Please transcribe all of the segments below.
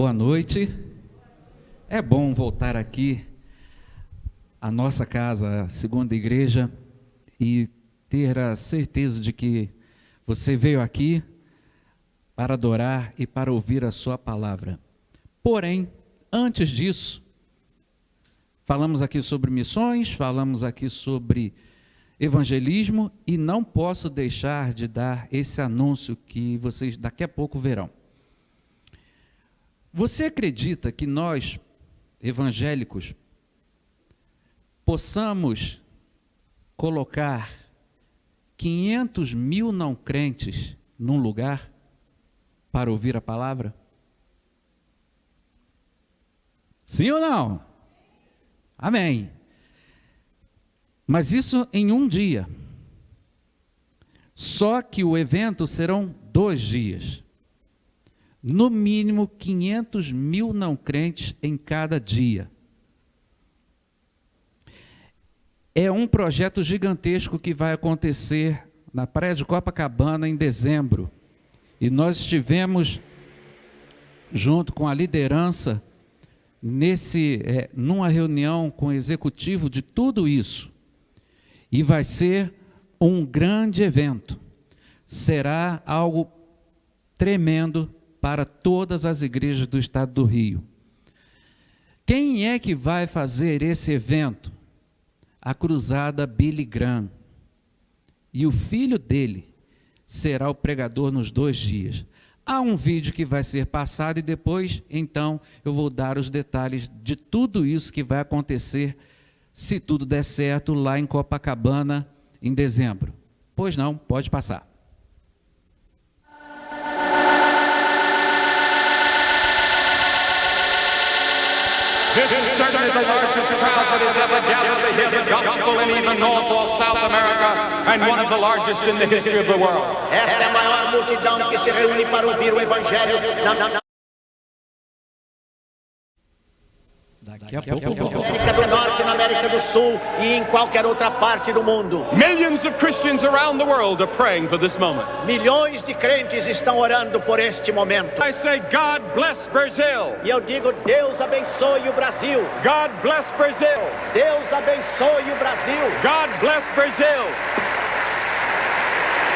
boa noite. É bom voltar aqui à nossa casa, a segunda igreja, e ter a certeza de que você veio aqui para adorar e para ouvir a sua palavra. Porém, antes disso, falamos aqui sobre missões, falamos aqui sobre evangelismo e não posso deixar de dar esse anúncio que vocês daqui a pouco verão. Você acredita que nós, evangélicos, possamos colocar 500 mil não crentes num lugar para ouvir a palavra? Sim ou não? Amém. Mas isso em um dia. Só que o evento serão 2 dias. No mínimo 500 mil não crentes em cada dia. É um projeto gigantesco que vai acontecer na Praia de Copacabana em dezembro. E nós estivemos junto com a liderança numa reunião com o executivo de tudo isso. E vai ser um grande evento. Será algo tremendo para todas as igrejas do estado do Rio. Quem é que vai fazer esse evento? A cruzada Billy Graham. E o filho dele será o pregador nos 2 dias. Há um vídeo que vai ser passado e depois, então, eu vou dar os detalhes de tudo isso que vai acontecer, se tudo der certo, lá em Copacabana, em dezembro. Pois não, pode passar. This is certainly the largest crowd that has ever gathered to hear the gospel in either North or South America, and one of the largest in the history of the world. Esta é a maior multidão que se reúne para ouvir o Evangelho Daqui a pouco eu na vou. América do Norte, na América do Sul e em qualquer outra parte do mundo. Millions of Christians around the world are praying for this moment. Milhões de crentes estão orando por este momento. I say, God bless Brazil. E eu digo, Deus abençoe o Brasil. God bless Brazil. Deus abençoe o Brasil. God bless Brazil.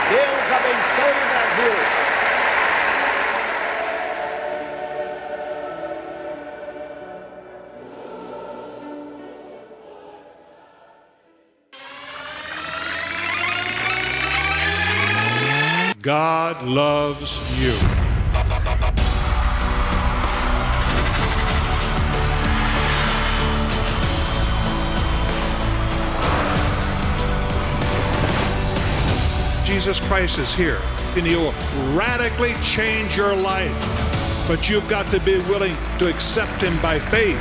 Deus abençoe o Brasil. God loves you. Jesus Christ is here, and He will radically change your life. But you've got to be willing to accept Him by faith.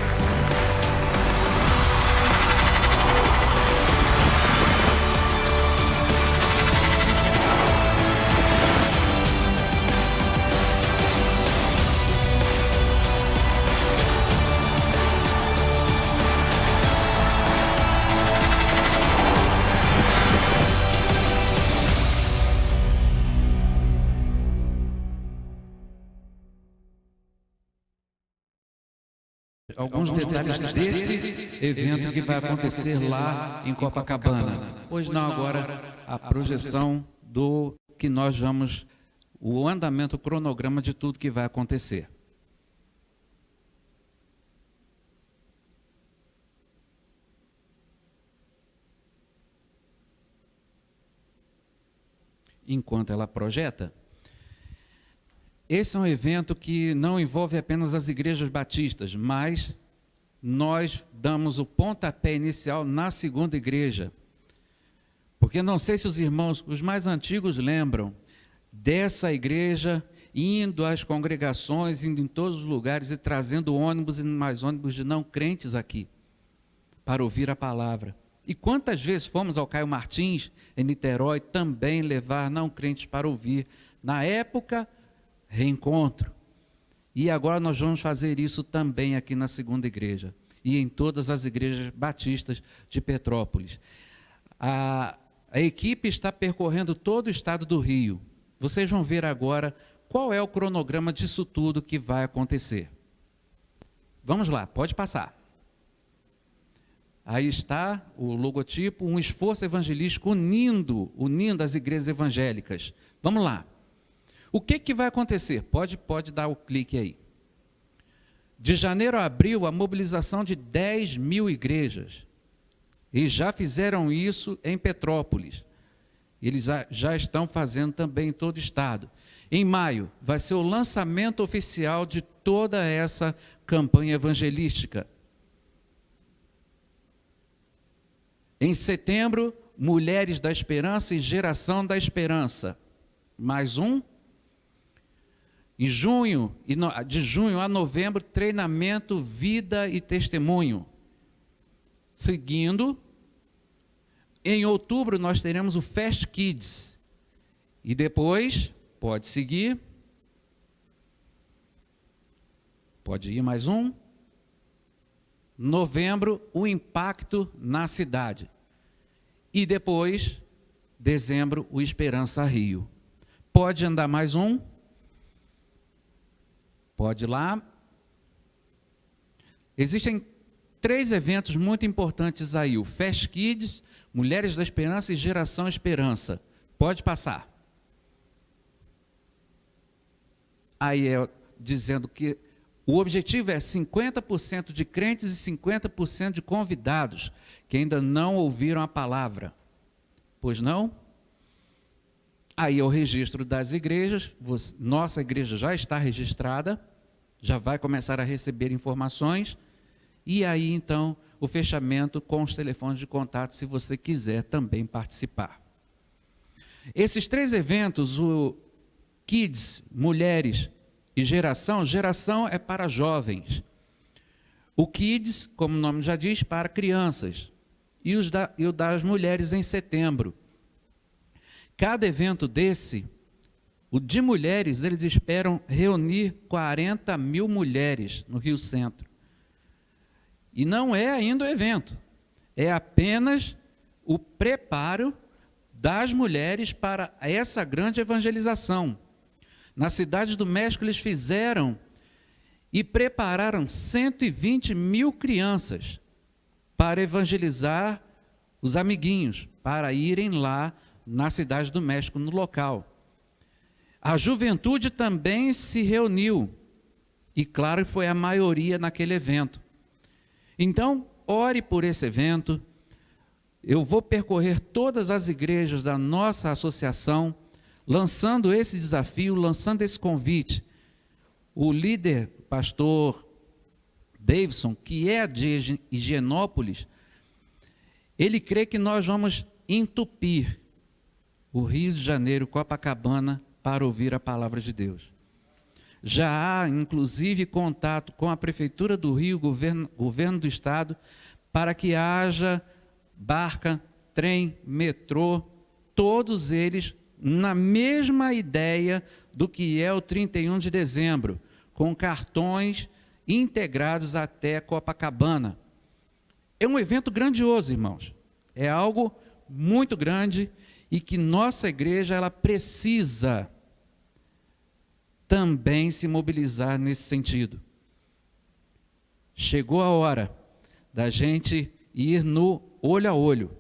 Alguns detalhes desse evento que vai acontecer lá em Copacabana. Pois não, agora a projeção do que nós vamos, o andamento, o cronograma de tudo que vai acontecer. Enquanto ela projeta, esse é um evento que não envolve apenas as igrejas batistas, mas nós damos o pontapé inicial na segunda igreja. Porque não sei se os irmãos, os mais antigos, lembram dessa igreja indo às congregações, indo em todos os lugares e trazendo ônibus e mais ônibus de não crentes aqui, para ouvir a palavra. E quantas vezes fomos ao Caio Martins, em Niterói, também levar não crentes para ouvir. Na época, reencontro. E agora nós vamos fazer isso também aqui na segunda igreja e em todas as igrejas batistas de Petrópolis. A equipe está percorrendo todo o estado do Rio. Vocês vão ver agora qual é o cronograma disso tudo que vai acontecer. Vamos lá, pode passar. Aí está o logotipo, um esforço evangelístico unindo as igrejas evangélicas. Vamos lá. O que vai acontecer? Pode dar o clique aí. De janeiro a abril, a mobilização de 10 mil igrejas. E já fizeram isso em Petrópolis. Eles já estão fazendo também em todo o estado. Em maio, vai ser o lançamento oficial de toda essa campanha evangelística. Em setembro, Mulheres da Esperança e Geração da Esperança. Mais um. Em junho, de junho a novembro, treinamento, vida e testemunho. Seguindo, em outubro nós teremos o Fast Kids. E depois, pode seguir. Pode ir mais um. Novembro, o impacto na cidade. E depois, dezembro, o Esperança Rio. Pode andar mais um. Pode ir lá. Existem 3 eventos muito importantes aí. O Fast Kids, Mulheres da Esperança e Geração Esperança. Pode passar. Aí é dizendo que o objetivo é 50% de crentes e 50% de convidados que ainda não ouviram a palavra. Pois não? Aí é o registro das igrejas. Nossa igreja já está registrada, já vai começar a receber informações. E aí, então, o fechamento com os telefones de contato, se você quiser também participar. Esses 3 eventos, o Kids, Mulheres e Geração é para jovens. O Kids, como o nome já diz, para crianças. E o das mulheres em setembro. Cada evento desse, o de mulheres, eles esperam reunir 40 mil mulheres no Rio Centro. E não é ainda o evento, é apenas o preparo das mulheres para essa grande evangelização. Na Cidade do México, eles fizeram e prepararam 120 mil crianças para evangelizar os amiguinhos, para irem lá na Cidade do México, no local. A juventude também se reuniu, e claro, foi a maioria naquele evento. Então, ore por esse evento. Eu vou percorrer todas as igrejas da nossa associação, lançando esse desafio, lançando esse convite. O líder, pastor Davidson, que é de Higienópolis, ele crê que nós vamos entupir o Rio de Janeiro, Copacabana, para ouvir a palavra de Deus. Já há, inclusive, contato com a Prefeitura do Rio, governo do Estado, para que haja barca, trem, metrô, todos eles na mesma ideia do que é o 31 de dezembro, com cartões integrados até Copacabana. É um evento grandioso, irmãos. É algo muito grande e que nossa igreja ela precisa também se mobilizar nesse sentido. Chegou a hora da gente ir no olho a olho,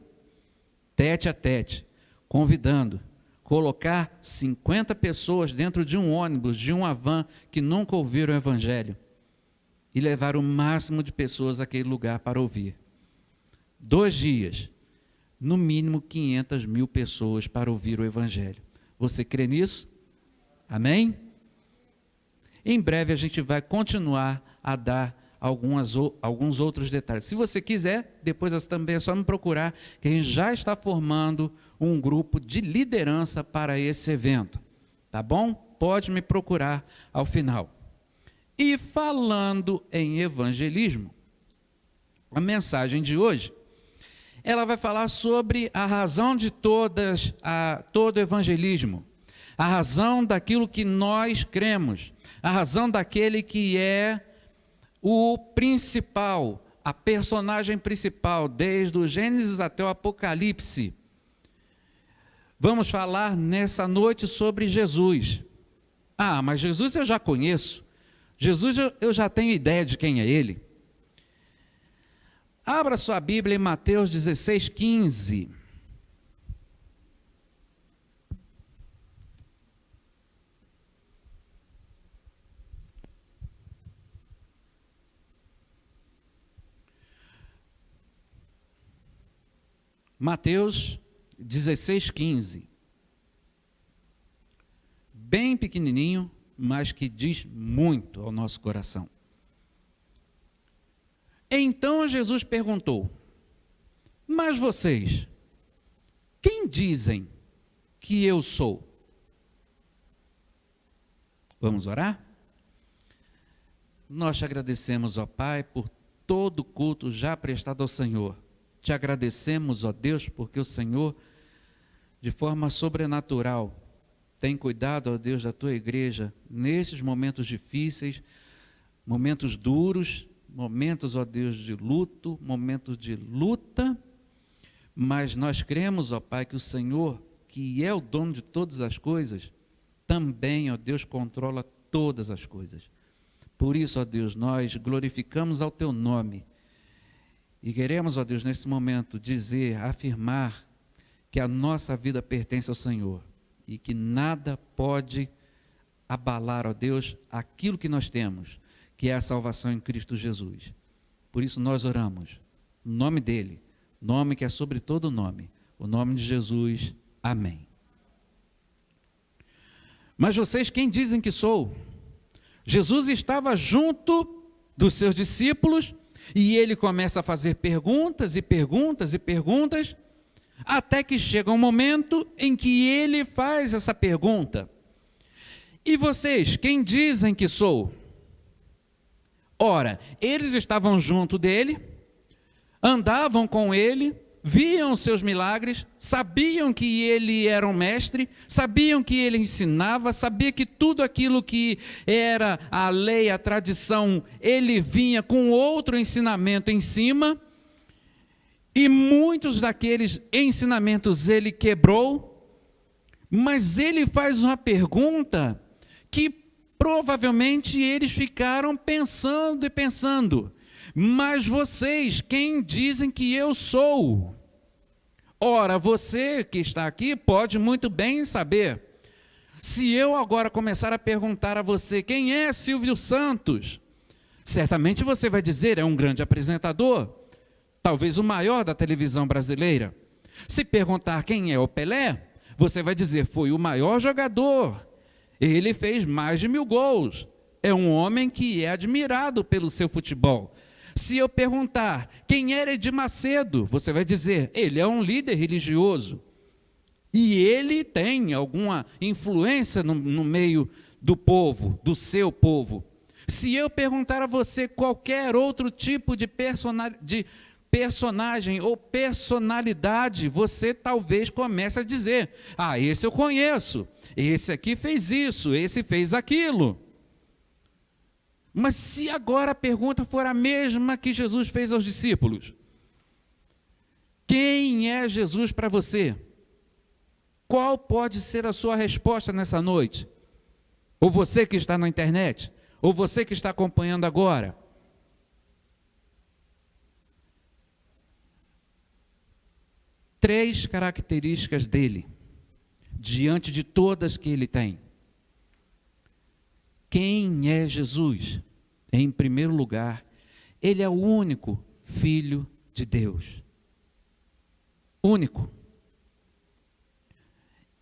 tete a tete, convidando, colocar 50 pessoas dentro de um ônibus, de uma van, que nunca ouviram o Evangelho, e levar o máximo de pessoas àquele lugar para ouvir. 2 dias, no mínimo 500 mil pessoas para ouvir o Evangelho. Você crê nisso? Amém? Em breve a gente vai continuar a dar alguns outros detalhes. Se você quiser, depois também é só me procurar, que a gente já está formando um grupo de liderança para esse evento. Tá bom? Pode me procurar ao final. E falando em evangelismo, a mensagem de hoje, ela vai falar sobre a razão de todo evangelismo, a razão daquilo que nós cremos, a razão daquele que é o principal, a personagem principal, desde o Gênesis até o Apocalipse. Vamos falar nessa noite sobre Jesus. Ah, mas Jesus eu já conheço. Jesus, eu já tenho ideia de quem é ele. Abra sua Bíblia em Mateus 16, 15. Mateus 16, 15. Bem pequenininho, mas que diz muito ao nosso coração. Então Jesus perguntou: mas vocês, quem dizem que eu sou? Vamos orar? Nós te agradecemos, ó Pai, por todo o culto já prestado ao Senhor. Te agradecemos, ó Deus, porque o Senhor, de forma sobrenatural, tem cuidado, ó Deus, da tua igreja nesses momentos difíceis, momentos duros, momentos, ó Deus, de luto, momentos de luta, mas nós cremos, ó Pai, que o Senhor, que é o dono de todas as coisas, também, ó Deus, controla todas as coisas. Por isso, ó Deus, nós glorificamos ao teu nome e queremos, ó Deus, nesse momento dizer, afirmar que a nossa vida pertence ao Senhor e que nada pode abalar, ó Deus, aquilo que nós temos, que é a salvação em Cristo Jesus. Por isso nós oramos, no nome dele, nome que é sobre todo nome, o nome de Jesus. Amém. Mas vocês quem dizem que sou? Jesus estava junto dos seus discípulos e ele começa a fazer perguntas e perguntas e perguntas, até que chega um momento em que ele faz essa pergunta: e vocês, quem dizem que sou? Ora, eles estavam junto dele, andavam com ele, viam seus milagres, sabiam que ele era um mestre, sabiam que ele ensinava, sabia que tudo aquilo que era a lei, a tradição, ele vinha com outro ensinamento em cima, e muitos daqueles ensinamentos ele quebrou, mas ele faz uma pergunta que provavelmente eles ficaram pensando e pensando: mas vocês, quem dizem que eu sou? Ora, você que está aqui pode muito bem saber. Se eu agora começar a perguntar a você quem é Silvio Santos, certamente você vai dizer: é um grande apresentador, talvez o maior da televisão brasileira. Se perguntar quem é o Pelé, você vai dizer: foi o maior jogador, ele fez mais de 1000 gols, é um homem que é admirado pelo seu futebol. Se eu perguntar quem era Edir Macedo, você vai dizer: ele é um líder religioso e ele tem alguma influência no meio do povo, do seu povo. Se eu perguntar a você qualquer outro tipo de personagem ou personalidade, você talvez comece a dizer: ah, esse eu conheço, esse aqui fez isso, esse fez aquilo. Mas se agora a pergunta for a mesma que Jesus fez aos discípulos: quem é Jesus para você? Qual pode ser a sua resposta nessa noite? Ou você que está na internet, ou você que está acompanhando agora. Três características dele, diante de todas que ele tem. Quem é Jesus? Em primeiro lugar, ele é o único Filho de Deus. Único.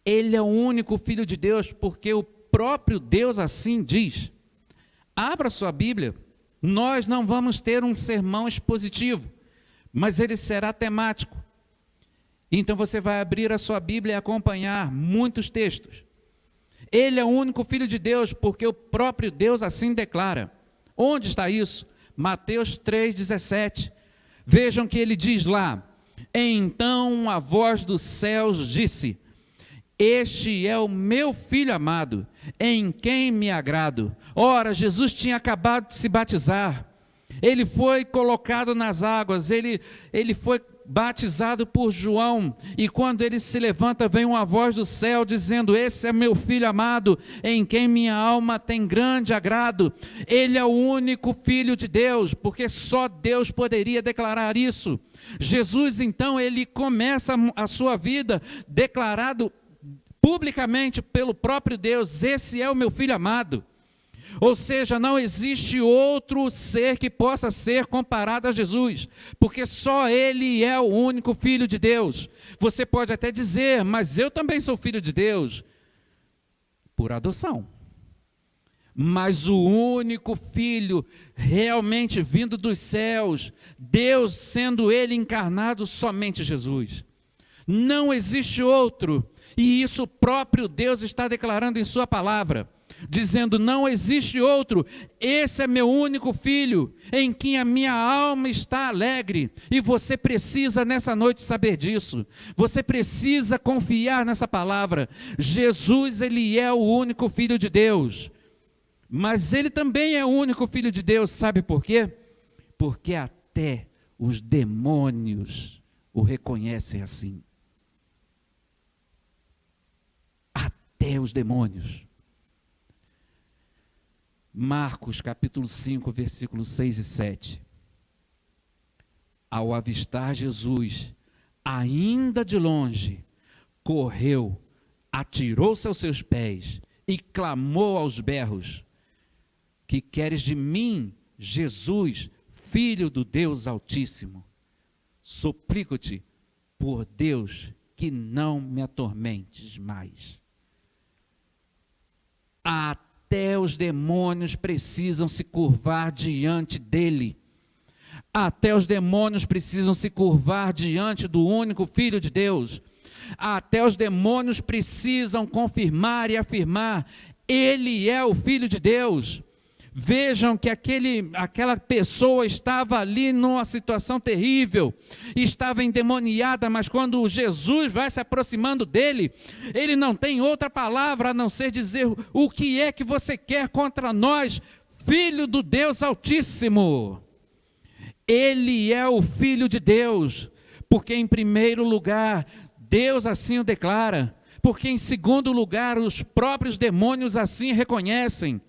Ele é o único Filho de Deus, porque o próprio Deus assim diz. Abra sua Bíblia, nós não vamos ter um sermão expositivo, mas ele será temático. Então você vai abrir a sua Bíblia e acompanhar muitos textos. Ele é o único Filho de Deus, porque o próprio Deus assim declara. Onde está isso? Mateus 3,17. Vejam que ele diz lá: então a voz dos céus disse: este é o meu Filho amado, em quem me agrado. Ora, Jesus tinha acabado de se batizar. Ele foi colocado nas águas, ele foi batizado por João, e quando ele se levanta, vem uma voz do céu dizendo: esse é meu filho amado, em quem minha alma tem grande agrado. Ele é o único filho de Deus, porque só Deus poderia declarar isso. Jesus, então, ele começa a sua vida declarado publicamente pelo próprio Deus: esse é o meu filho amado. Ou seja, não existe outro ser que possa ser comparado a Jesus, porque só Ele é o único Filho de Deus. Você pode até dizer: mas eu também sou filho de Deus, por adoção. Mas o único Filho realmente vindo dos céus, Deus sendo Ele encarnado, somente Jesus. Não existe outro, e isso o próprio Deus está declarando em sua palavra, dizendo: não existe outro, esse é meu único filho, em quem a minha alma está alegre. E você precisa nessa noite saber disso, você precisa confiar nessa palavra. Jesus, ele é o único filho de Deus, mas ele também é o único filho de Deus. Sabe por quê? Porque até os demônios o reconhecem assim. Até os demônios. Marcos capítulo 5, versículos 6 e 7. Ao avistar Jesus, ainda de longe, correu, atirou-se aos seus pés e clamou aos berros: que queres de mim, Jesus, Filho do Deus Altíssimo? Suplico-te, por Deus, que não me atormentes mais. Até os demônios precisam se curvar diante dele. Até os demônios precisam se curvar diante do único Filho de Deus. Até os demônios precisam confirmar e afirmar: ele é o Filho de Deus. Vejam que aquela pessoa estava ali numa situação terrível, estava endemoniada, mas quando Jesus vai se aproximando dele, ele não tem outra palavra a não ser dizer: o que é que você quer contra nós, Filho do Deus Altíssimo? Ele é o Filho de Deus, porque em primeiro lugar, Deus assim o declara, porque em segundo lugar, os próprios demônios assim reconhecem,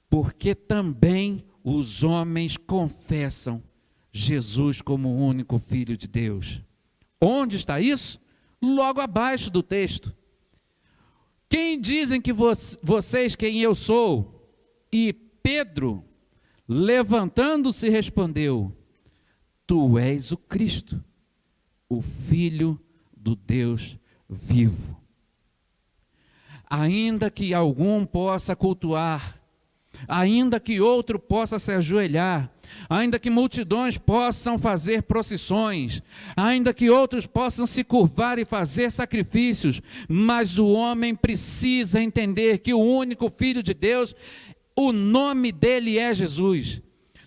porque também os homens confessam Jesus como o único Filho de Deus. Onde está isso? Logo abaixo do texto. Quem dizem que vocês quem eu sou? E Pedro, levantando-se, respondeu: tu és o Cristo, o Filho do Deus vivo. Ainda que algum possa cultuar, ainda que outro possa se ajoelhar, ainda que multidões possam fazer procissões, ainda que outros possam se curvar e fazer sacrifícios, mas o homem precisa entender que o único Filho de Deus, o nome dele é Jesus.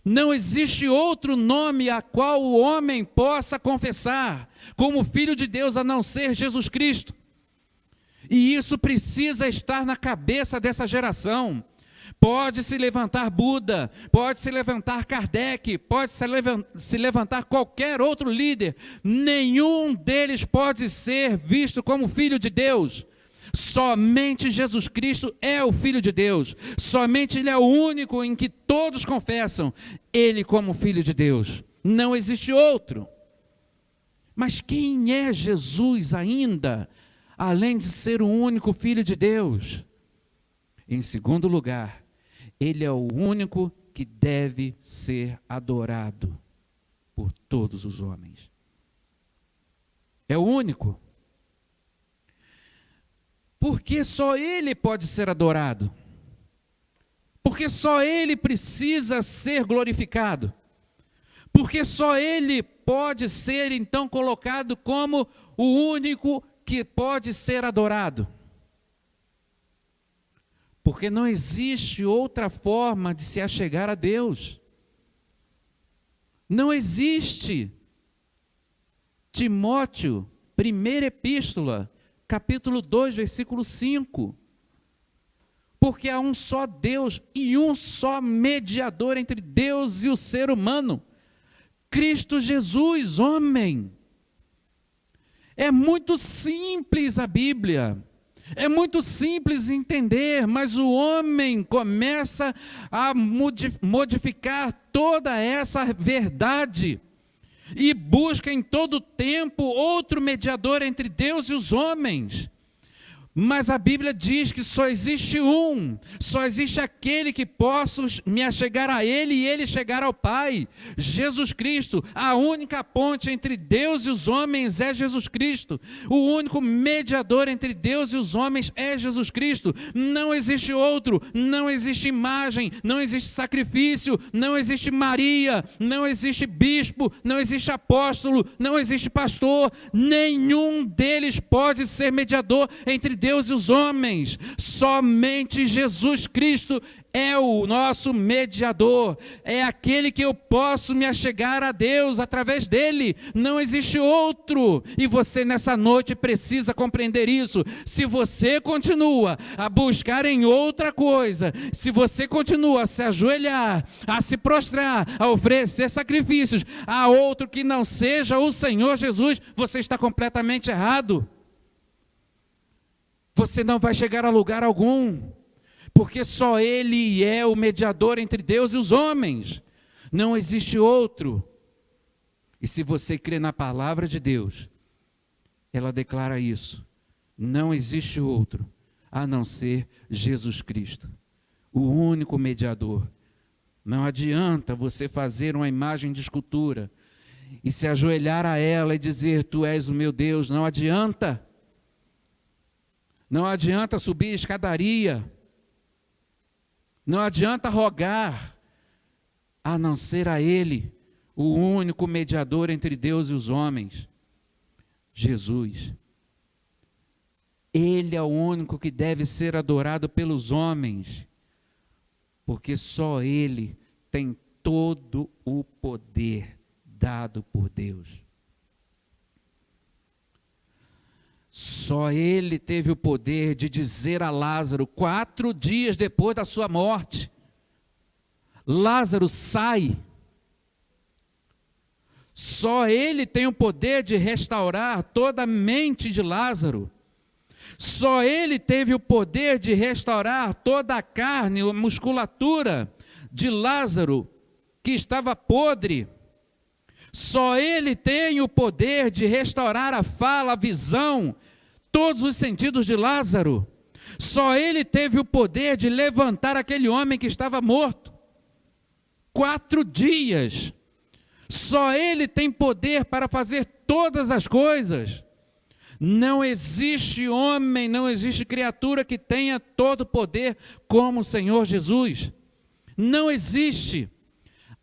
Não existe outro nome a qual o homem possa confessar como Filho de Deus a não ser Jesus Cristo. E isso precisa estar na cabeça dessa geração. Pode se levantar Buda, pode se levantar Kardec, pode se levantar qualquer outro líder, nenhum deles pode ser visto como Filho de Deus. Somente Jesus Cristo é o Filho de Deus, somente Ele é o único em que todos confessam Ele como Filho de Deus, não existe outro. Mas quem é Jesus ainda, além de ser o único Filho de Deus? Em segundo lugar, Ele é o único que deve ser adorado por todos os homens. É o único. Porque só Ele pode ser adorado. Porque só Ele precisa ser glorificado. Porque só Ele pode ser então colocado como o único que pode ser adorado. Porque não existe outra forma de se achegar a Deus. Não existe. Timóteo, primeira epístola, capítulo 2, versículo 5. Porque há um só Deus e um só mediador entre Deus e o ser humano, Cristo Jesus, homem. É muito simples a Bíblia. É muito simples entender, mas o homem começa a modificar toda essa verdade e busca em todo tempo outro mediador entre Deus e os homens. Mas a Bíblia diz que só existe um, só existe aquele que possa me achegar a Ele e Ele chegar ao Pai, Jesus Cristo. A única ponte entre Deus e os homens é Jesus Cristo. O único mediador entre Deus e os homens é Jesus Cristo. Não existe outro, não existe imagem, não existe sacrifício, não existe Maria, não existe bispo, não existe apóstolo, não existe pastor. Nenhum deles pode ser mediador entre Deus e os homens. Somente Jesus Cristo é o nosso mediador, é aquele que eu posso me achegar a Deus através dele, não existe outro, e você nessa noite precisa compreender isso. Se você continua a buscar em outra coisa, se você continua a se ajoelhar, a se prostrar, a oferecer sacrifícios a outro que não seja o Senhor Jesus, você está completamente errado. Você não vai chegar a lugar algum, porque só Ele é o mediador entre Deus e os homens. Não existe outro. E se você crê na palavra de Deus, ela declara isso. Não existe outro, a não ser Jesus Cristo, o único mediador. Não adianta você fazer uma imagem de escultura e se ajoelhar a ela e dizer, tu és o meu Deus. Não adianta. Não adianta subir a escadaria, não adianta rogar, a não ser a Ele, o único mediador entre Deus e os homens, Jesus. Ele é o único que deve ser adorado pelos homens, porque só Ele tem todo o poder dado por Deus. Só Ele teve o poder de dizer a Lázaro, 4 dias depois da sua morte, Lázaro, sai. Só Ele tem o poder de restaurar toda a mente de Lázaro. Só Ele teve o poder de restaurar toda a carne, a musculatura de Lázaro, que estava podre. Só Ele tem o poder de restaurar a fala, a visão, todos os sentidos de Lázaro. Só Ele teve o poder de levantar aquele homem que estava morto. 4 dias. Só Ele tem poder para fazer todas as coisas. Não existe homem, não existe criatura que tenha todo o poder como o Senhor Jesus. Não existe.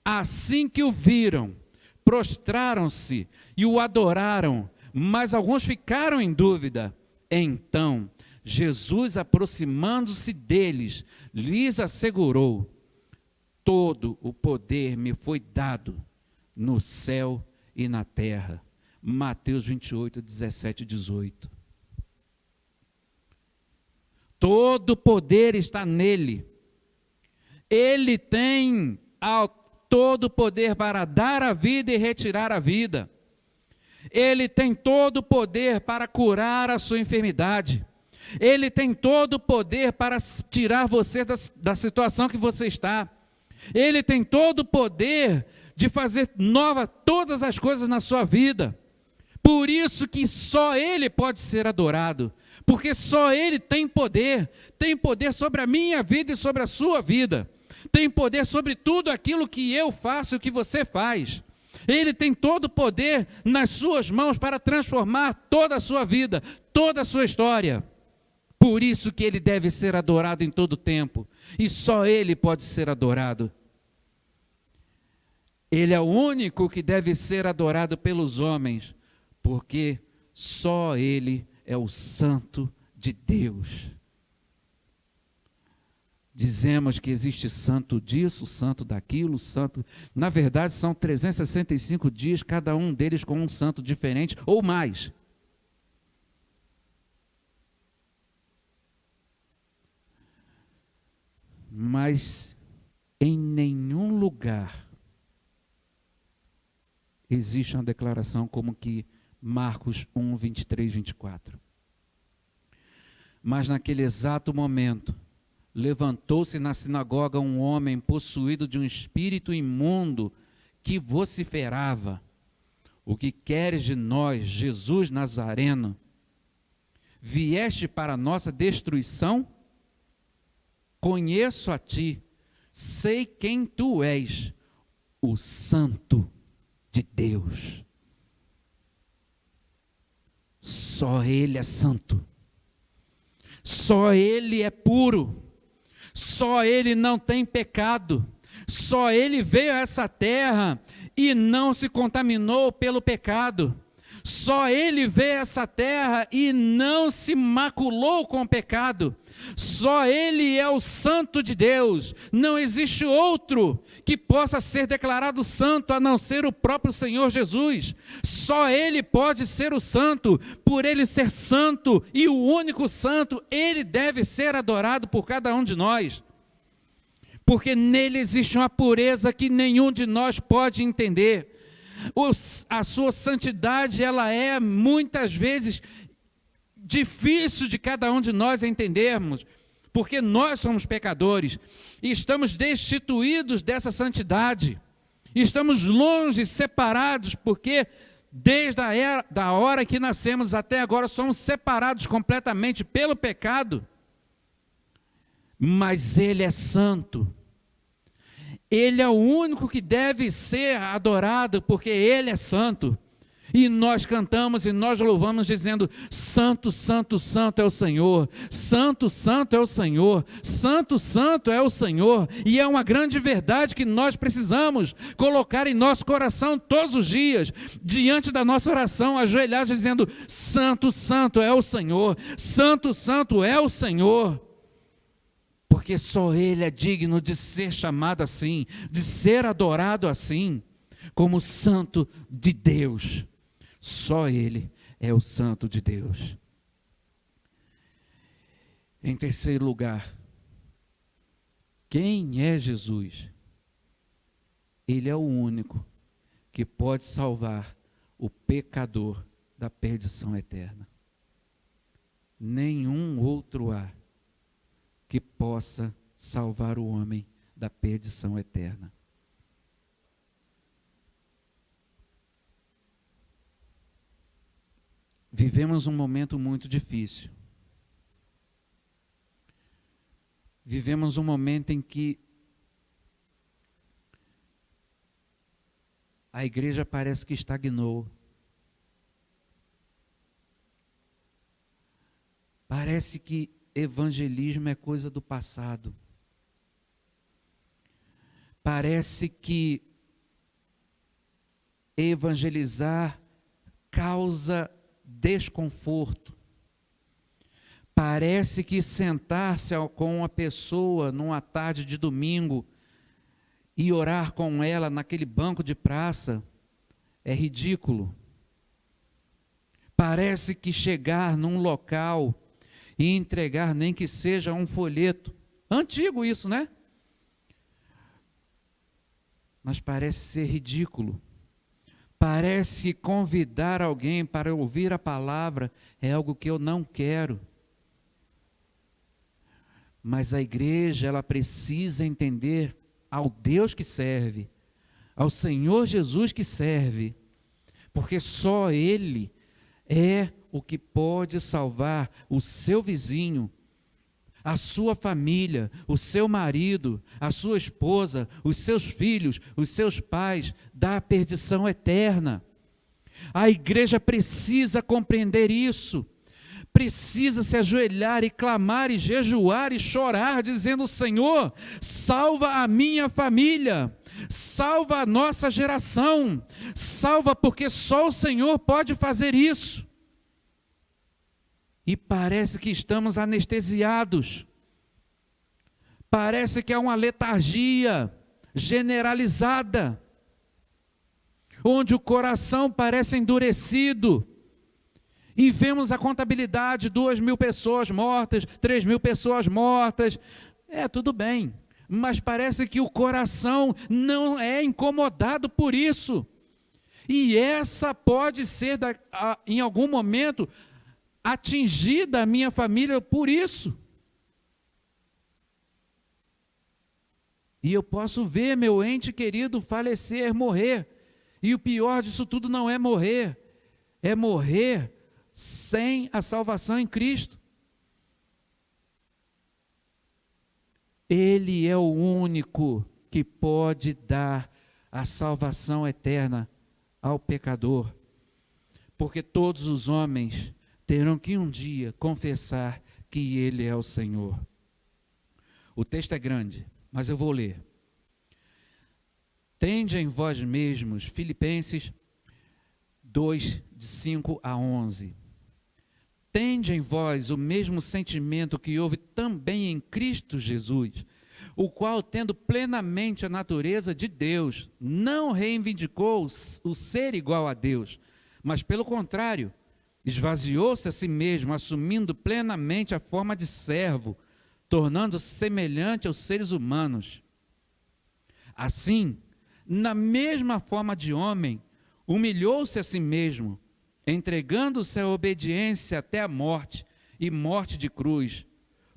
Assim que o viram, prostraram-se e o adoraram, mas alguns ficaram em dúvida. Então, Jesus, aproximando-se deles, lhes assegurou, todo o poder me foi dado no céu e na terra. Mateus 28, 17 e 18. Todo o poder está nele. Ele tem todo o poder para dar a vida e retirar a vida. Ele tem todo o poder para curar a sua enfermidade. Ele tem todo o poder para tirar você da situação que você está. Ele tem todo o poder de fazer nova todas as coisas na sua vida. Por isso que só Ele pode ser adorado, porque só Ele tem poder sobre a minha vida e sobre a sua vida, tem poder sobre tudo aquilo que eu faço e que você faz. Ele tem todo o poder nas suas mãos para transformar toda a sua vida, toda a sua história. Por isso que Ele deve ser adorado em todo tempo, e só Ele pode ser adorado. Ele é o único que deve ser adorado pelos homens, porque só Ele é o Santo de Deus. Dizemos que existe santo disso, santo daquilo, santo... Na verdade, são 365 dias, cada um deles com um santo diferente ou mais. Mas em nenhum lugar existe uma declaração como que Marcos 1, 23, 24. Mas naquele exato momento, levantou-se na sinagoga um homem possuído de um espírito imundo que vociferava: o que queres de nós, Jesus Nazareno? Vieste para a nossa destruição? Conheço a ti, sei quem tu és, o Santo de Deus. Só Ele é santo, só Ele é puro, só Ele não tem pecado, só Ele veio a essa terra e não se contaminou pelo pecado. Só Ele veio a essa terra e não se maculou com o pecado. Só Ele é o Santo de Deus. Não existe outro que possa ser declarado santo a não ser o próprio Senhor Jesus. Só Ele pode ser o santo. Por Ele ser santo e o único santo, Ele deve ser adorado por cada um de nós. Porque nele existe uma pureza que nenhum de nós pode entender. A sua santidade, ela é muitas vezes difícil de cada um de nós entendermos, porque nós somos pecadores e estamos destituídos dessa santidade, estamos longe, separados, porque desde da hora que nascemos até agora somos separados completamente pelo pecado. Mas Ele é santo. Ele é o único que deve ser adorado, porque Ele é santo. E nós cantamos e nós louvamos dizendo: Santo, Santo, Santo é o Senhor. Santo, Santo é o Senhor. Santo, Santo é o Senhor. E é uma grande verdade que nós precisamos colocar em nosso coração todos os dias, diante da nossa oração, ajoelhados dizendo: Santo, Santo é o Senhor. Santo, Santo é o Senhor. Porque só Ele é digno de ser chamado assim, de ser adorado assim, como Santo de Deus. Só Ele é o Santo de Deus. Em terceiro lugar, quem é Jesus? Ele é o único que pode salvar o pecador da perdição eterna. Nenhum outro há que possa salvar o homem da perdição eterna. Vivemos um momento muito difícil. Vivemos um momento em que a igreja parece que estagnou. Parece que evangelismo é coisa do passado. Parece que evangelizar causa desconforto. Parece que sentar-se com uma pessoa numa tarde de domingo e orar com ela naquele banco de praça é ridículo. Parece que chegar num local e entregar nem que seja um folheto. Antigo isso, né? Mas parece ser ridículo. Parece que convidar alguém para ouvir a palavra é algo que eu não quero. Mas a igreja, ela precisa entender ao Deus que serve, ao Senhor Jesus que serve, porque só Ele é o que pode salvar o seu vizinho, a sua família, o seu marido, a sua esposa, os seus filhos, os seus pais, da perdição eterna. A igreja precisa compreender isso, precisa se ajoelhar e clamar e jejuar e chorar, dizendo: Senhor, salva a minha família, salva a nossa geração, salva, porque só o Senhor pode fazer isso. E parece que estamos anestesiados. Parece que é uma letargia generalizada, onde o coração parece endurecido. E vemos a contabilidade: 2.000 pessoas mortas, 3.000 pessoas mortas. Tudo bem, mas parece que o coração não é incomodado por isso. E essa pode ser, em algum momento, atingida a minha família por isso. E eu posso ver meu ente querido falecer, morrer. E o pior disso tudo não é morrer, é morrer sem a salvação em Cristo. Ele é o único que pode dar a salvação eterna ao pecador. Porque todos os homens terão que um dia confessar que Ele é o Senhor. O texto é grande, mas eu vou ler. Tende em vós mesmos, Filipenses 2, de 5 a 11. Tende em vós o mesmo sentimento que houve também em Cristo Jesus, o qual, tendo plenamente a natureza de Deus, não reivindicou o ser igual a Deus, mas, pelo contrário, esvaziou-se a si mesmo, assumindo plenamente a forma de servo, tornando-se semelhante aos seres humanos. Assim, na mesma forma de homem, humilhou-se a si mesmo, entregando-se à obediência até a morte, e morte de cruz.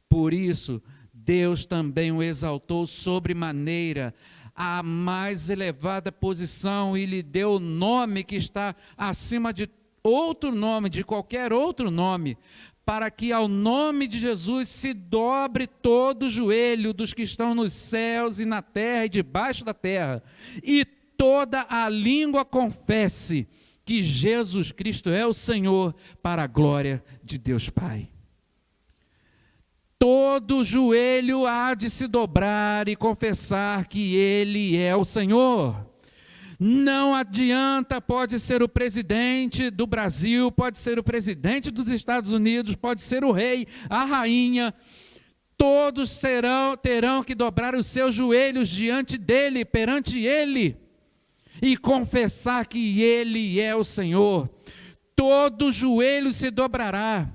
Por isso, Deus também o exaltou sobremaneira à mais elevada posição e lhe deu o nome que está acima de outro nome, de qualquer outro nome, para que ao nome de Jesus se dobre todo o joelho dos que estão nos céus e na terra e debaixo da terra, e toda a língua confesse que Jesus Cristo é o Senhor, para a glória de Deus Pai. Todo joelho há de se dobrar e confessar que Ele é o Senhor. Não adianta, pode ser o presidente do Brasil, pode ser o presidente dos Estados Unidos, pode ser o rei, a rainha, todos terão que dobrar os seus joelhos diante dele, perante ele, e confessar que Ele é o Senhor. Todo joelho se dobrará.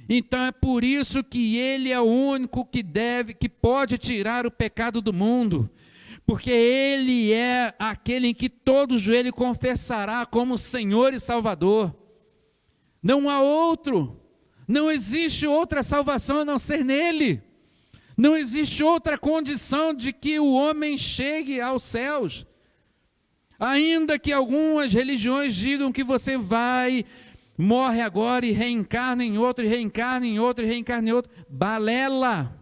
Então é por isso que Ele é o único que pode tirar o pecado do mundo, porque Ele é aquele em que todo joelho confessará como Senhor e Salvador. Não há outro, não existe outra salvação a não ser nele. Não existe outra condição de que o homem chegue aos céus. Ainda que algumas religiões digam que você morre agora e reencarna em outro, e reencarna em outro, e reencarna em outro. Balela!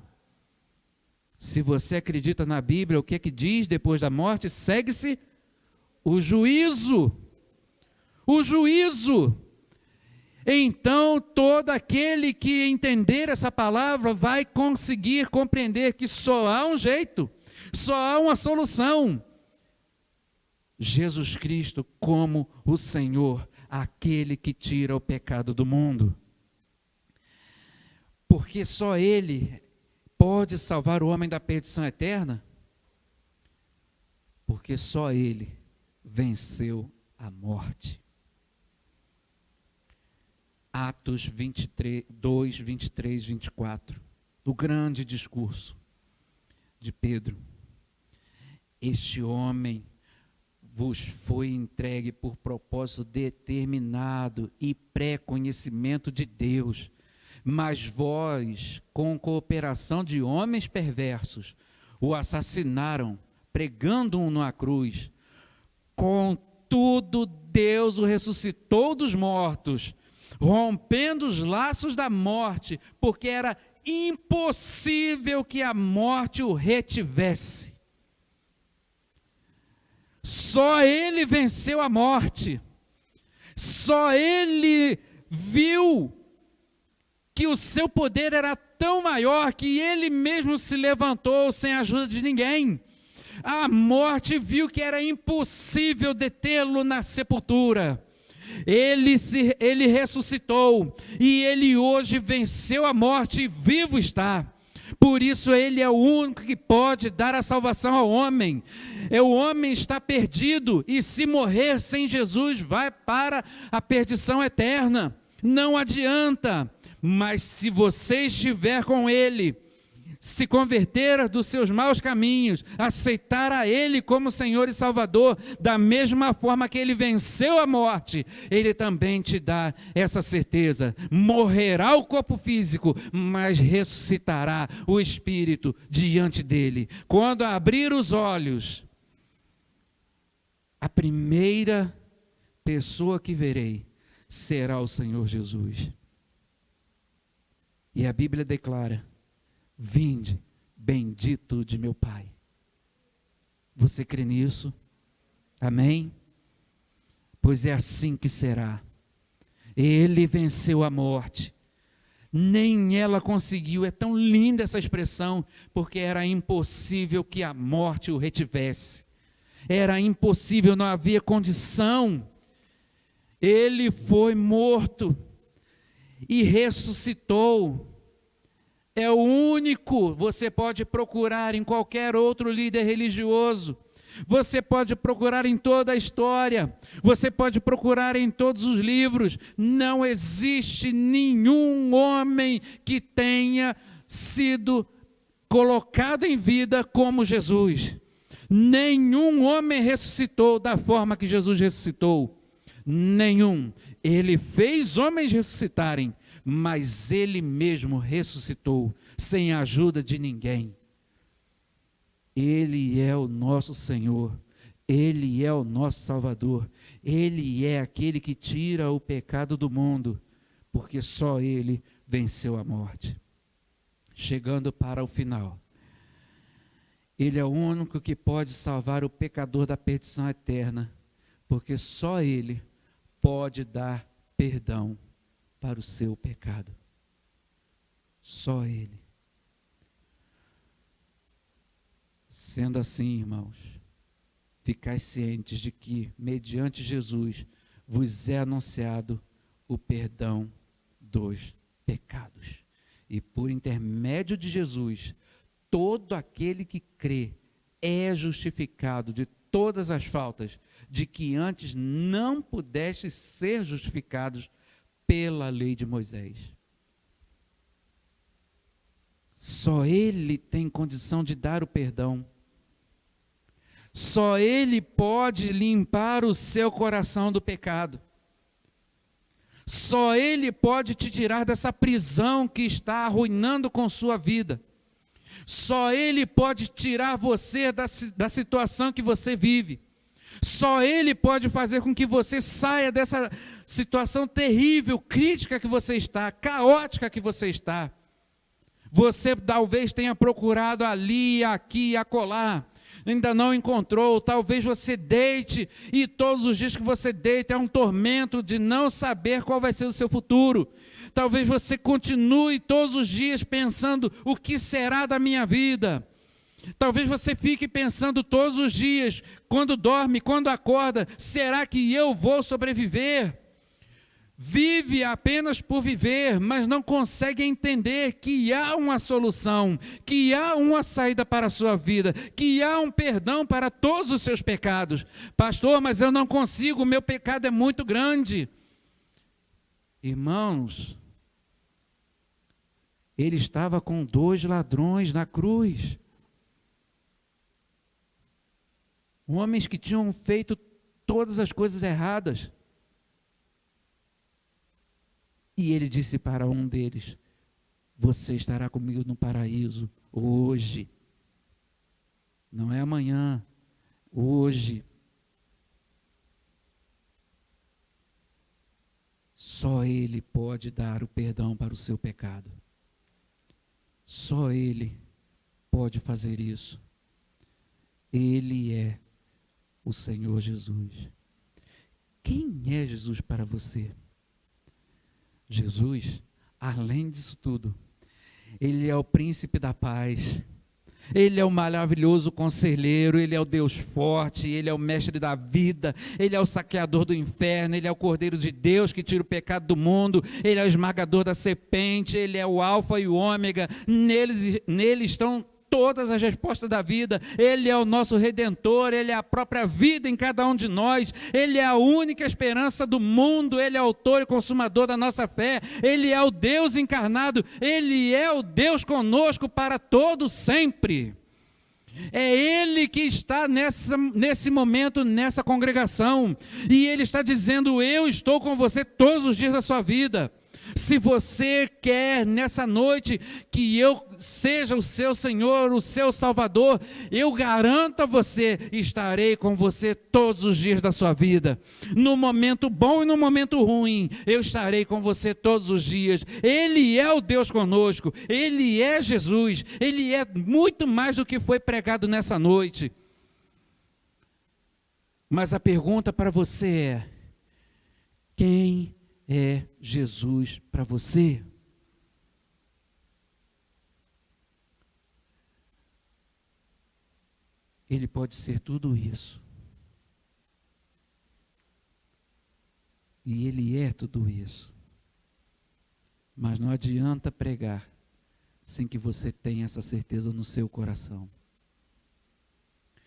Se você acredita na Bíblia, o que é que diz depois da morte? Segue-se o juízo. O juízo. Então, todo aquele que entender essa palavra vai conseguir compreender que só há um jeito, só há uma solução. Jesus Cristo como o Senhor, aquele que tira o pecado do mundo. Porque só Ele pode salvar o homem da perdição eterna. Porque só Ele venceu a morte. Atos 2, 23, 24. O grande discurso de Pedro. Este homem vos foi entregue por propósito determinado e pré-conhecimento de Deus, mas vós, com cooperação de homens perversos, o assassinaram, pregando-o na cruz. Contudo, Deus o ressuscitou dos mortos, rompendo os laços da morte, porque era impossível que a morte o retivesse. Só Ele venceu a morte. Só Ele viu que o seu poder era tão maior que Ele mesmo se levantou sem a ajuda de ninguém. A morte viu que era impossível detê-lo na sepultura. Ele ressuscitou e Ele hoje venceu a morte e vivo está. Por isso Ele é o único que pode dar a salvação ao homem. O homem está perdido e se morrer sem Jesus vai para a perdição eterna. Não adianta, mas se você estiver com Ele, se converter dos seus maus caminhos, aceitar a Ele como Senhor e Salvador, da mesma forma que Ele venceu a morte, Ele também te dá essa certeza. Morrerá o corpo físico, mas ressuscitará o espírito diante dEle. Quando abrir os olhos, a primeira pessoa que verei será o Senhor Jesus. E a Bíblia declara: vinde, bendito de meu Pai. Você crê nisso? Amém? Pois é assim que será. Ele venceu a morte. Nem ela conseguiu. É tão linda essa expressão, porque era impossível que a morte o retivesse. Era impossível, não havia condição. Ele foi morto e ressuscitou. É o único. Você pode procurar em qualquer outro líder religioso, você pode procurar em toda a história, você pode procurar em todos os livros. Não existe nenhum homem que tenha sido colocado em vida como Jesus. Nenhum homem ressuscitou da forma que Jesus ressuscitou. Nenhum. Ele fez homens ressuscitarem, mas Ele mesmo ressuscitou, sem a ajuda de ninguém. Ele é o nosso Senhor, Ele é o nosso Salvador, Ele é aquele que tira o pecado do mundo, porque só Ele venceu a morte. Chegando para o final, Ele é o único que pode salvar o pecador da perdição eterna, porque só Ele pode dar perdão para o seu pecado. Só Ele. Sendo assim, irmãos, ficais cientes de que, mediante Jesus, vos é anunciado o perdão dos pecados. E por intermédio de Jesus, todo aquele que crê é justificado de todas as faltas de que antes não pudeste ser justificados pela lei de Moisés. Só Ele tem condição de dar o perdão. Só Ele pode limpar o seu coração do pecado. Só Ele pode te tirar dessa prisão que está arruinando com sua vida. Só Ele pode tirar você da situação que você vive. Só Ele pode fazer com que você saia dessa situação terrível, crítica que você está, caótica que você está. Você talvez tenha procurado ali, aqui e acolá, ainda não encontrou. Talvez você deite e todos os dias que você deita é um tormento de não saber qual vai ser o seu futuro. Talvez você continue todos os dias pensando: o que será da minha vida? Talvez você fique pensando todos os dias, quando dorme, quando acorda: será que eu vou sobreviver? Vive apenas por viver, mas não consegue entender que há uma solução, que há uma saída para a sua vida, que há um perdão para todos os seus pecados. Pastor, mas eu não consigo, o meu pecado é muito grande. Irmãos, Ele estava com 2 ladrões na cruz. Homens que tinham feito todas as coisas erradas. E Ele disse para um deles: você estará comigo no paraíso hoje. Não é amanhã, hoje. Só Ele pode dar o perdão para o seu pecado. Só Ele pode fazer isso. Ele é o Senhor Jesus. Quem é Jesus para você? Jesus, além disso tudo, Ele é o príncipe da paz. Ele é o maravilhoso conselheiro, Ele é o Deus forte, Ele é o mestre da vida, Ele é o saqueador do inferno, Ele é o Cordeiro de Deus que tira o pecado do mundo, Ele é o esmagador da serpente, Ele é o alfa e o ômega. Nele estão todas as respostas da vida. Ele é o nosso Redentor, Ele é a própria vida em cada um de nós. Ele é a única esperança do mundo, Ele é autor e consumador da nossa fé. Ele é o Deus encarnado, Ele é o Deus conosco para todo sempre. É Ele que está nesse momento, nessa congregação, e Ele está dizendo: eu estou com você todos os dias da sua vida. Se você quer nessa noite que eu seja o seu Senhor, o seu Salvador, eu garanto a você, estarei com você todos os dias da sua vida. No momento bom e no momento ruim, eu estarei com você todos os dias. Ele é o Deus conosco, Ele é Jesus, Ele é muito mais do que foi pregado nessa noite. Mas a pergunta para você é: quem é Jesus para você? Ele pode ser tudo isso. E Ele é tudo isso. Mas não adianta pregar sem que você tenha essa certeza no seu coração.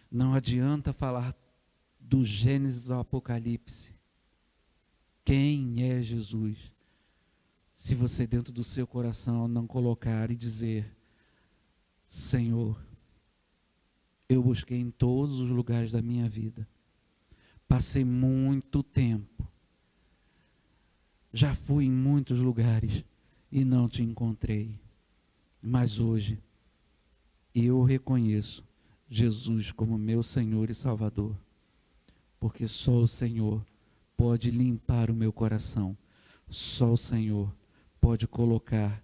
Não adianta falar do Gênesis ao Apocalipse. Quem é Jesus? Se você dentro do seu coração não colocar e dizer: Senhor, eu busquei em todos os lugares da minha vida, passei muito tempo, já fui em muitos lugares e não te encontrei, mas hoje eu reconheço Jesus como meu Senhor e Salvador, porque só o Senhor pode limpar o meu coração. Só o Senhor pode colocar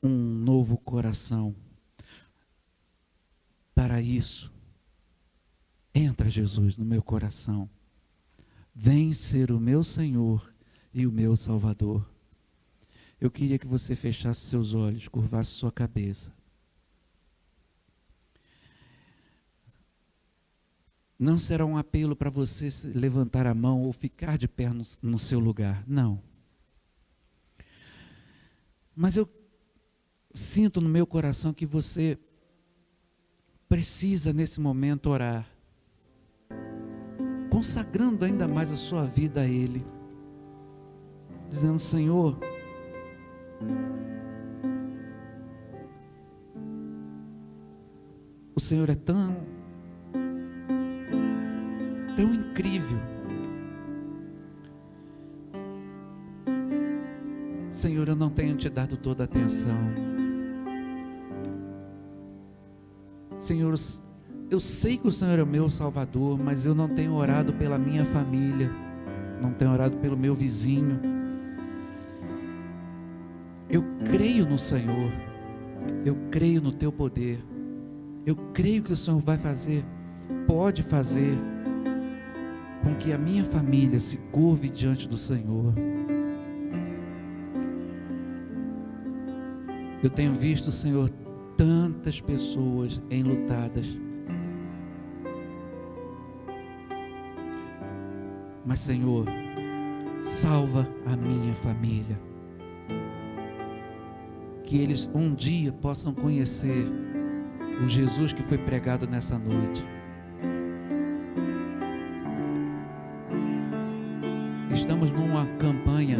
um novo coração. Para isso, entra Jesus no meu coração. Vem ser o meu Senhor e o meu Salvador. Eu queria que você fechasse seus olhos, curvasse sua cabeça. Não será um apelo para você levantar a mão ou ficar de pé no seu lugar, não. Mas eu sinto no meu coração que você precisa nesse momento orar, consagrando ainda mais a sua vida a Ele, dizendo: Senhor, o Senhor é tão incrível. Senhor, eu não tenho te dado toda a atenção. Senhor, eu sei que o Senhor é o meu Salvador, mas eu não tenho orado pela minha família, não tenho orado pelo meu vizinho. Eu creio no Senhor, eu creio no teu poder, eu creio que o Senhor vai fazer, pode fazer com que a minha família se curve diante do Senhor. Eu tenho visto, Senhor, tantas pessoas enlutadas, mas, Senhor, salva a minha família, que eles um dia possam conhecer o Jesus que foi pregado nessa noite. Estamos numa campanha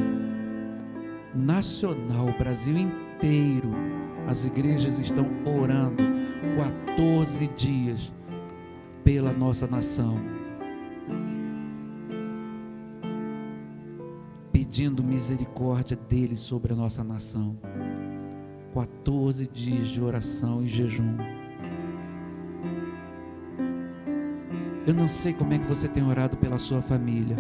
nacional, o Brasil inteiro, as igrejas estão orando 14 dias pela nossa nação, pedindo misericórdia dele sobre a nossa nação. 14 dias de oração e jejum. Eu não sei como é que você tem orado pela sua família,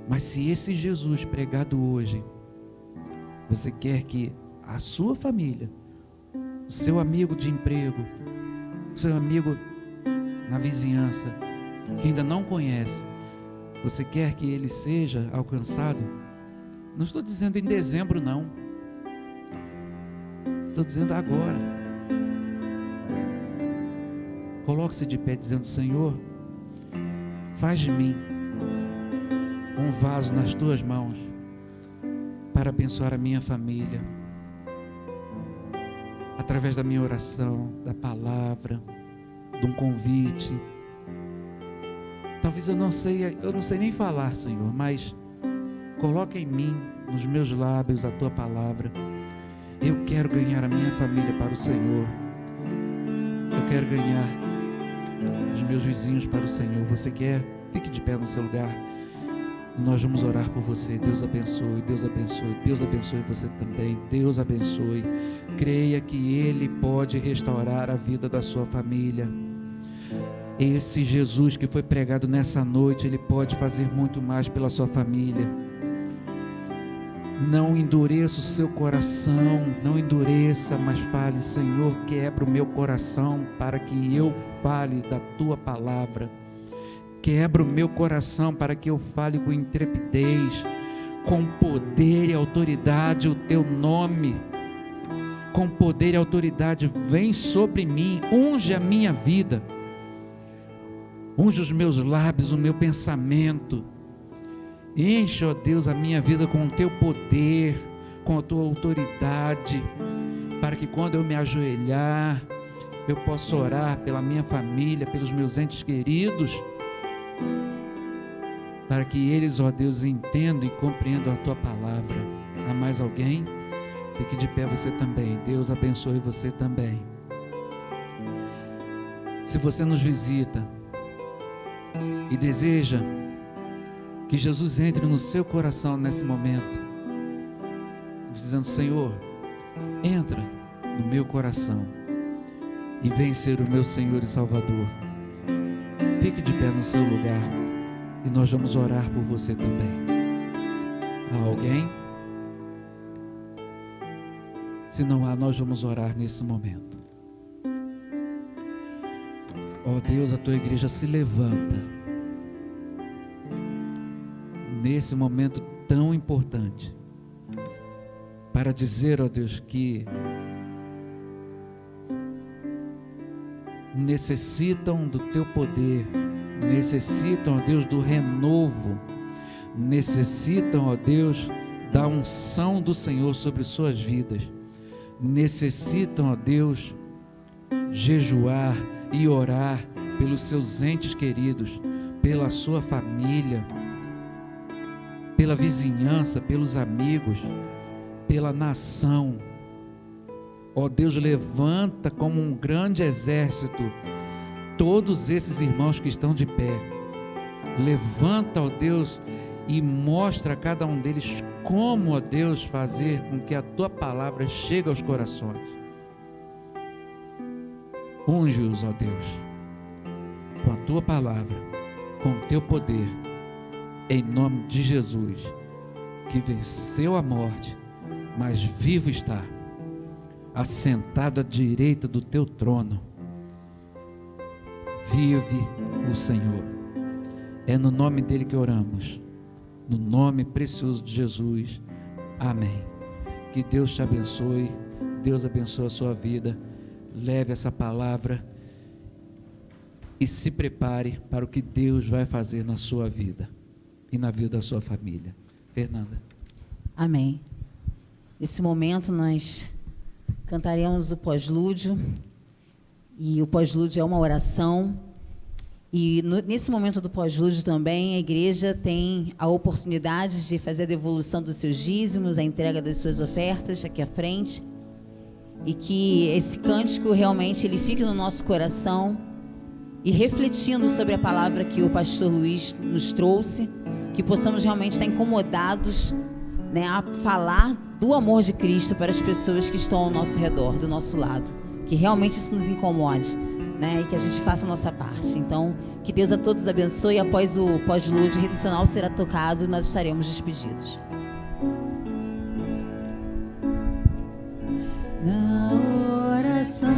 mas se esse Jesus pregado hoje, você quer que a sua família, o seu amigo de emprego, o seu amigo na vizinhança, que ainda não conhece, você quer que ele seja alcançado? Não estou dizendo em dezembro, não. Estou dizendo agora. Coloque-se de pé dizendo: Senhor, faz de mim um vaso nas tuas mãos para abençoar a minha família. através da minha oração, da palavra, de um convite. Talvez eu não sei nem falar, Senhor, mas coloca em mim, nos meus lábios, a Tua palavra. Eu quero ganhar a minha família para o Senhor. Eu quero ganhar os meus vizinhos para o Senhor. Você quer? Fique de pé no seu lugar. Nós vamos orar por você. Deus abençoe, Deus abençoe, Deus abençoe você também. Deus abençoe. Creia que Ele pode restaurar a vida da sua família. Esse Jesus que foi pregado nessa noite, Ele pode fazer muito mais pela sua família. Não endureça o seu coração, não endureça, mas fale: Senhor, quebra o meu coração para que eu fale da Tua palavra. Quebra o meu coração para que eu fale com intrepidez, com poder e autoridade o Teu nome. Com poder e autoridade vem sobre mim, unge a minha vida, unge os meus lábios, o meu pensamento. Enche, ó Deus, a minha vida com o Teu poder, com a Tua autoridade, para que quando eu me ajoelhar, eu possa orar pela minha família, pelos meus entes queridos, para que eles, ó Deus, entendam e compreendam a Tua palavra. Há mais alguém? Fique de pé você também. Deus abençoe você também. Se você nos visita e deseja que Jesus entre no seu coração nesse momento, dizendo: Senhor, entra no meu coração e vem ser o meu Senhor e Salvador. Fique de pé no seu lugar e nós vamos orar por você também. Há alguém? Se não há, nós vamos orar nesse momento. Ó Deus, a Tua igreja se levanta nesse momento tão importante para dizer, ó Deus, que necessitam do Teu poder, necessitam, ó Deus, do renovo, necessitam, ó Deus, da unção do Senhor sobre suas vidas, necessitam, ó Deus, jejuar e orar pelos seus entes queridos, pela sua família, pela vizinhança, pelos amigos, pela nação. Ó Deus, levanta como um grande exército todos esses irmãos que estão de pé. Levanta, ó Deus, e mostra a cada um deles como, ó Deus, fazer com que a Tua palavra chegue aos corações. Unge-os, ó Deus, com a Tua palavra, com o Teu poder, em nome de Jesus, que venceu a morte, mas vivo está, assentado à direita do Teu trono. Vive o Senhor. É no nome dEle que oramos, no nome precioso de Jesus. Amém. Que Deus te abençoe, Deus abençoe a sua vida. Leve essa palavra e se prepare para o que Deus vai fazer na sua vida e na vida da sua família. Fernanda. Amém. Nesse momento nós cantaremos o pós-lúdio, e o pós-lúdio é uma oração, e nesse momento do pós-lúdio também a igreja tem a oportunidade de fazer a devolução dos seus dízimos, a entrega das suas ofertas aqui à frente, e que esse cântico realmente ele fique no nosso coração, e refletindo sobre a palavra que o pastor Luiz nos trouxe, que possamos realmente estar incomodados, né, a falar do amor de Cristo para as pessoas que estão ao nosso redor, do nosso lado, que realmente isso nos incomode, né, e que a gente faça a nossa parte. Então, que Deus a todos abençoe. E após o pós-lúdio, o recepcional será tocado e nós estaremos despedidos. Na oração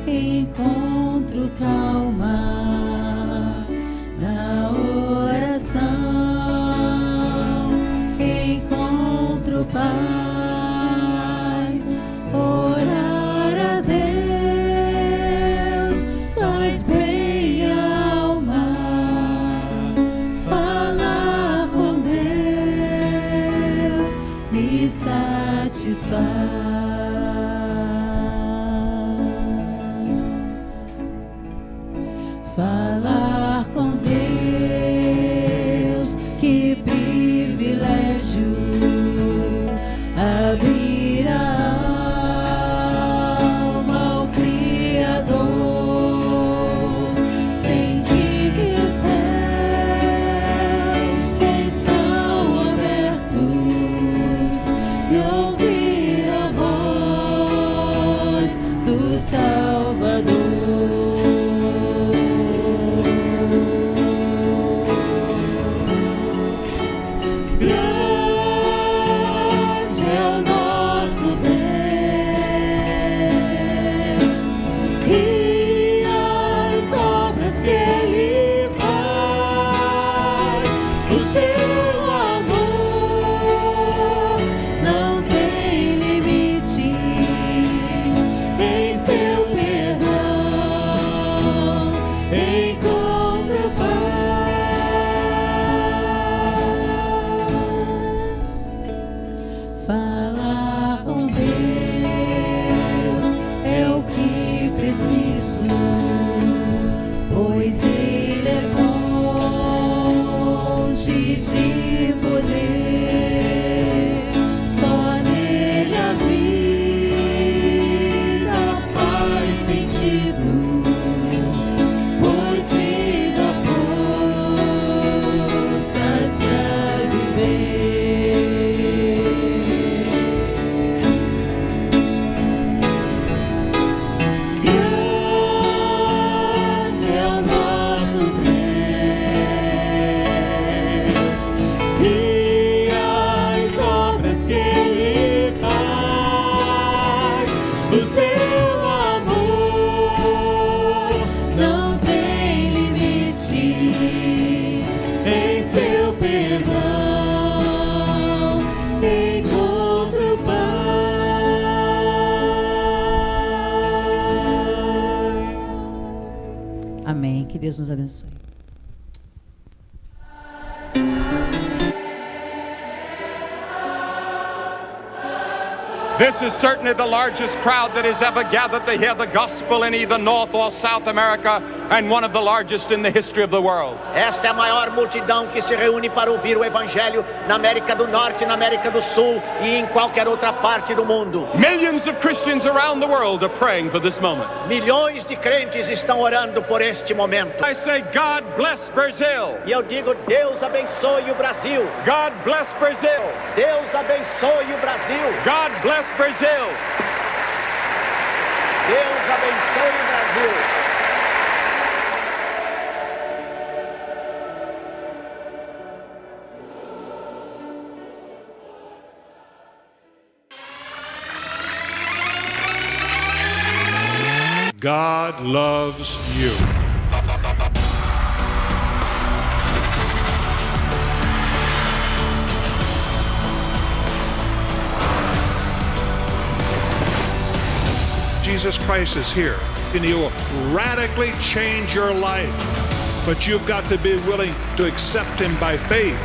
encontro calma, na oração encontro paz. Orar a Deus faz bem à alma, falar com Deus me satisfaz. Grande é o nosso Deus, e as obras que Ele faz, o seu amor não tem limites, em seu perdão encontro paz. Amém. Que Deus nos abençoe. This is certainly the largest crowd that has ever gathered to hear the gospel in either North or South America, and one of the largest in the history of the world. Esta é a maior multidão que se reúne para ouvir o Evangelho na América do Norte, na América do Sul e em qualquer outra parte do mundo. Millions of Christians around the world are praying for this moment. Milhões de crentes estão orando por este momento. I say, God bless Brazil. E eu digo, Deus abençoe o Brasil. God bless Brazil. Deus abençoe o Brasil. God bless Brazil. Deus abençoe o Brasil. God loves you. Jesus Christ is here, and He will radically change your life. But you've got to be willing to accept Him by faith.